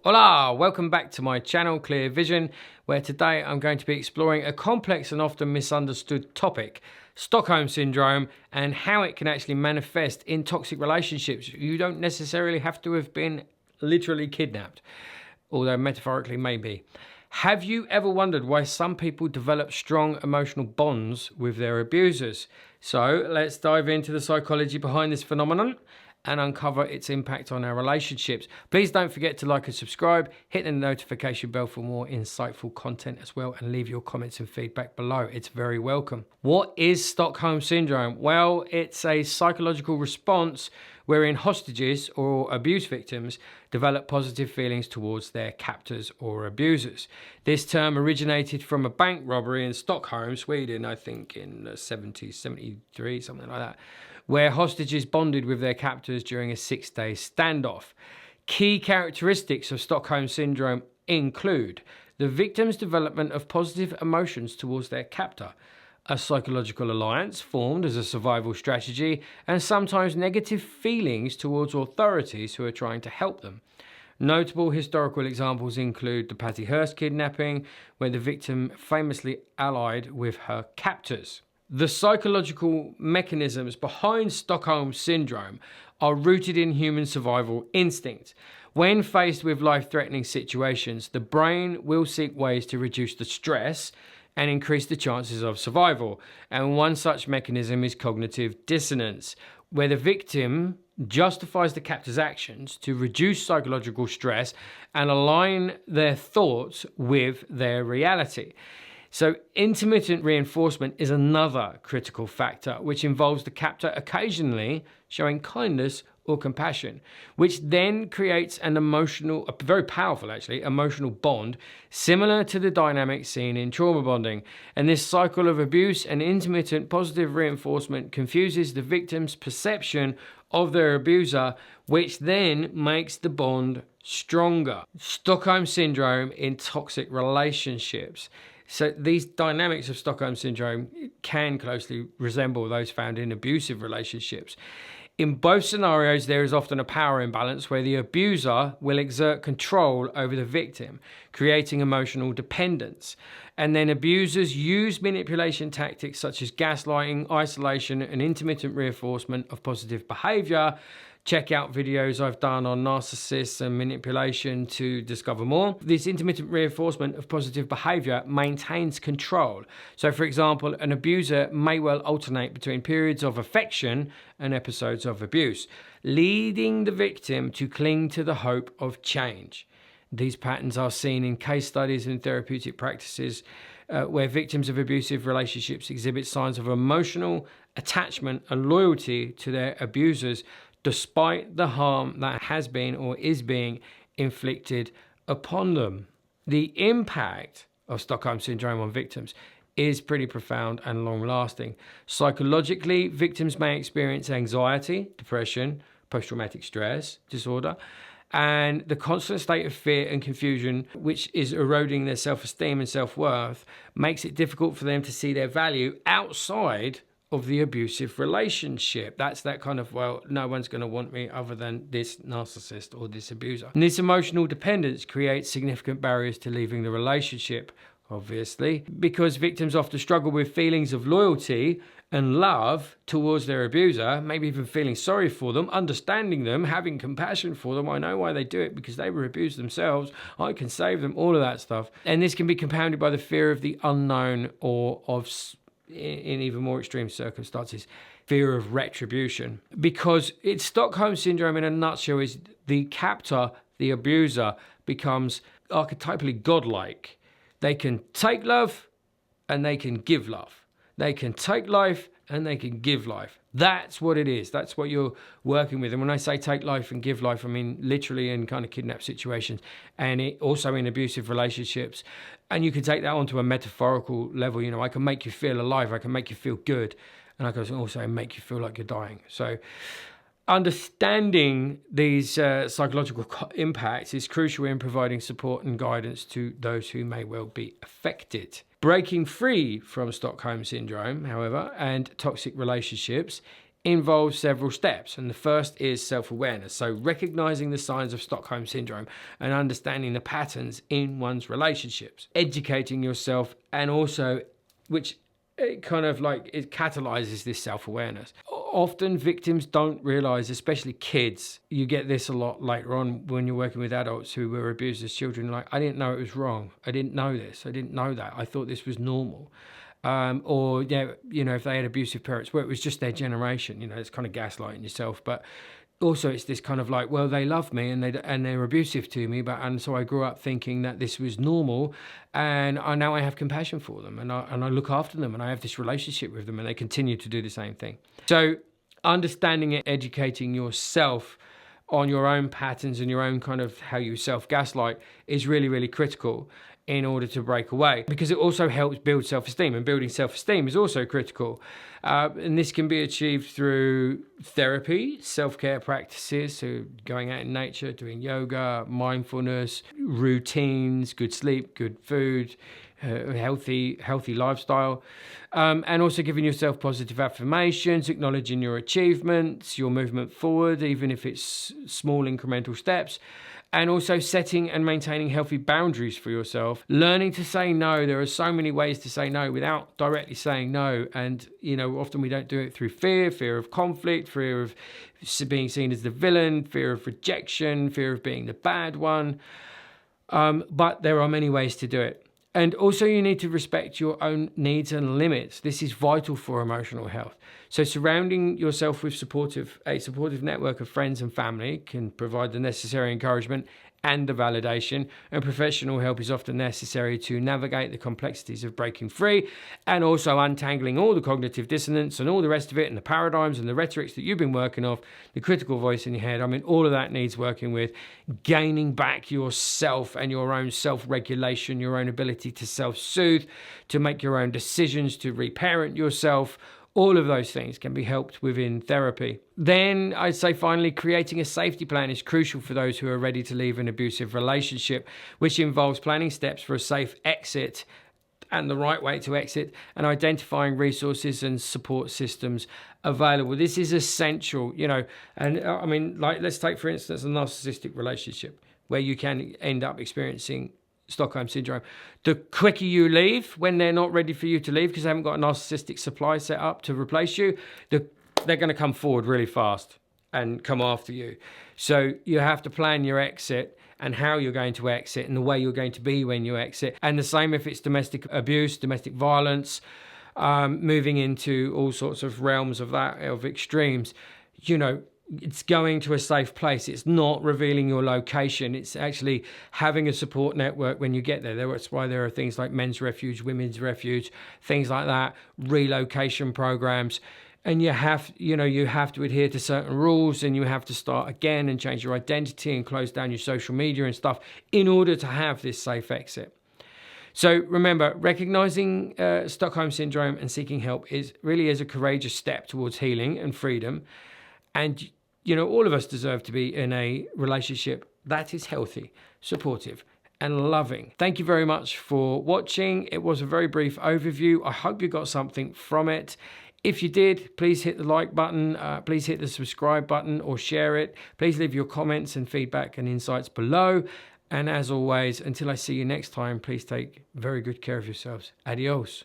Hola, welcome back to my channel Clear Vision, where today I'm going to be exploring a complex and often misunderstood topic, Stockholm Syndrome, and how it can actually manifest in toxic relationships. You don't necessarily have to have been literally kidnapped, although metaphorically maybe. Have you ever wondered why some people develop strong emotional bonds with their abusers? So let's dive into the psychology behind this phenomenon and uncover its impact on our relationships. Please don't forget to like and subscribe, hit the notification bell for more insightful content as well, and leave your comments and feedback below. It's very welcome. What is Stockholm Syndrome? Well, it's a psychological response wherein hostages or abuse victims develop positive feelings towards their captors or abusers. This term originated from a bank robbery in Stockholm, Sweden, I think in the 70s, 73, something like that, where hostages bonded with their captors during a 6-day standoff. Key characteristics of Stockholm Syndrome include the victim's development of positive emotions towards their captor, a psychological alliance formed as a survival strategy, and sometimes negative feelings towards authorities who are trying to help them. Notable historical examples include the Patty Hearst kidnapping, where the victim famously allied with her captors. The psychological mechanisms behind Stockholm Syndrome are rooted in human survival instincts. When faced with life-threatening situations, the brain will seek ways to reduce the stress and increase the chances of survival. And one such mechanism is cognitive dissonance, where the victim justifies the captor's actions to reduce psychological stress and align their thoughts with their reality. So intermittent reinforcement is another critical factor, which involves the captor occasionally showing kindness or compassion, which then creates a very powerful actually, emotional bond similar to the dynamic seen in trauma bonding. And this cycle of abuse and intermittent positive reinforcement confuses the victim's perception of their abuser, which then makes the bond stronger. Stockholm Syndrome in toxic relationships. So these dynamics of Stockholm Syndrome can closely resemble those found in abusive relationships. In both scenarios, there is often a power imbalance where the abuser will exert control over the victim, creating emotional dependence. And then abusers use manipulation tactics such as gaslighting, isolation, and intermittent reinforcement of positive behavior. Check out videos I've done on narcissists and manipulation to discover more. This intermittent reinforcement of positive behavior maintains control. So, for example, an abuser may well alternate between periods of affection and episodes of abuse, leading the victim to cling to the hope of change. These patterns are seen in case studies and therapeutic practices where victims of abusive relationships exhibit signs of emotional attachment and loyalty to their abusers, despite the harm that has been or is being inflicted upon them. The impact of Stockholm Syndrome on victims is pretty profound and long-lasting. Psychologically, victims may experience anxiety, depression, post-traumatic stress disorder, and the constant state of fear and confusion, which is eroding their self-esteem and self-worth, makes it difficult for them to see their value outside of the abusive relationship. That's that kind of, well, no one's going to want me other than this narcissist or this abuser. And this emotional dependence creates significant barriers to leaving the relationship, obviously, because victims often struggle with feelings of loyalty and love towards their abuser, maybe even feeling sorry for them, understanding them, having compassion for them. I know why they do it, because they were abused themselves. I can save them, all of that stuff. And this can be compounded by the fear of the unknown or of, in even more extreme circumstances, fear of retribution. Because it's Stockholm Syndrome in a nutshell is the captor, the abuser, becomes archetypally godlike. They can take love and they can give love. They can take life and they can give life. That's what it is. That's what you're working with. And when I say take life and give life, I mean literally in kind of kidnap situations, and it also in abusive relationships. And you can take that onto a metaphorical level. You know, I can make you feel alive. I can make you feel good. And I can also make you feel like you're dying. So understanding these psychological impacts is crucial in providing support and guidance to those who may well be affected. Breaking free from Stockholm Syndrome, however, and toxic relationships involves several steps, and the first is self-awareness. So recognizing the signs of Stockholm Syndrome and understanding the patterns in one's relationships, educating yourself, and also which it kind of like it catalyzes this self-awareness. Often victims don't realize, especially kids, you get this a lot later on when you're working with adults who were abused as children, like, I didn't know it was wrong, I didn't know this, I didn't know that, I thought this was normal. Or yeah, you know, if they had abusive parents where it was just their generation, you know, it's kind of gaslighting yourself. But also it's this kind of like, well, they love me and they're abusive to me, and so I grew up thinking that this was normal, and now I have compassion for them, and I look after them, and I have this relationship with them, and they continue to do the same thing. So understanding and educating yourself on your own patterns and your own kind of how you self-gaslight is really, really critical in order to break away, because it also helps build self-esteem, and building self-esteem is also critical. And this can be achieved through therapy, self-care practices, so going out in nature, doing yoga, mindfulness, routines, good sleep, good food, healthy lifestyle, and also giving yourself positive affirmations, acknowledging your achievements, your movement forward, even if it's small incremental steps, and also setting and maintaining healthy boundaries for yourself, learning to say no. There are so many ways to say no without directly saying no, and you know, often we don't do it through fear of conflict, fear of being seen as the villain, fear of rejection, fear of being the bad one, but there are many ways to do it. And also you need to respect your own needs and limits. This is vital for emotional health. So surrounding yourself with a supportive network of friends and family can provide the necessary encouragement and the validation, and professional help is often necessary to navigate the complexities of breaking free, and also untangling all the cognitive dissonance and all the rest of it, and the paradigms and the rhetorics that you've been working off, the critical voice in your head. I mean, all of that needs working with, gaining back yourself and your own self-regulation, your own ability to self-soothe, to make your own decisions, to reparent yourself. All of those things can be helped within therapy. Then I'd say finally, creating a safety plan is crucial for those who are ready to leave an abusive relationship, which involves planning steps for a safe exit and the right way to exit, and identifying resources and support systems available. This is essential, you know, and I mean, like, let's take, for instance, a narcissistic relationship where you can end up experiencing Stockholm Syndrome. The quicker you leave, when they're not ready for you to leave because they haven't got a narcissistic supply set up to replace you, they're going to come forward really fast and come after you. So you have to plan your exit and how you're going to exit and the way you're going to be when you exit. And the same if it's domestic abuse, domestic violence, moving into all sorts of realms of that, of extremes. You know, it's going to a safe place. It's not revealing your location. It's actually having a support network when you get there. That's why there are things like men's refuge, women's refuge, things like that, relocation programs. And you have to adhere to certain rules, and you have to start again and change your identity and close down your social media and stuff in order to have this safe exit. So remember, recognizing Stockholm Syndrome and seeking help is a courageous step towards healing and freedom. And you know, all of us deserve to be in a relationship that is healthy, supportive, and loving. Thank you very much for watching. It was a very brief overview. I hope you got something from it. If you did, please hit the like button, please hit the subscribe button or share it. Please leave your comments and feedback and insights below. And as always, until I see you next time, please take very good care of yourselves. Adios.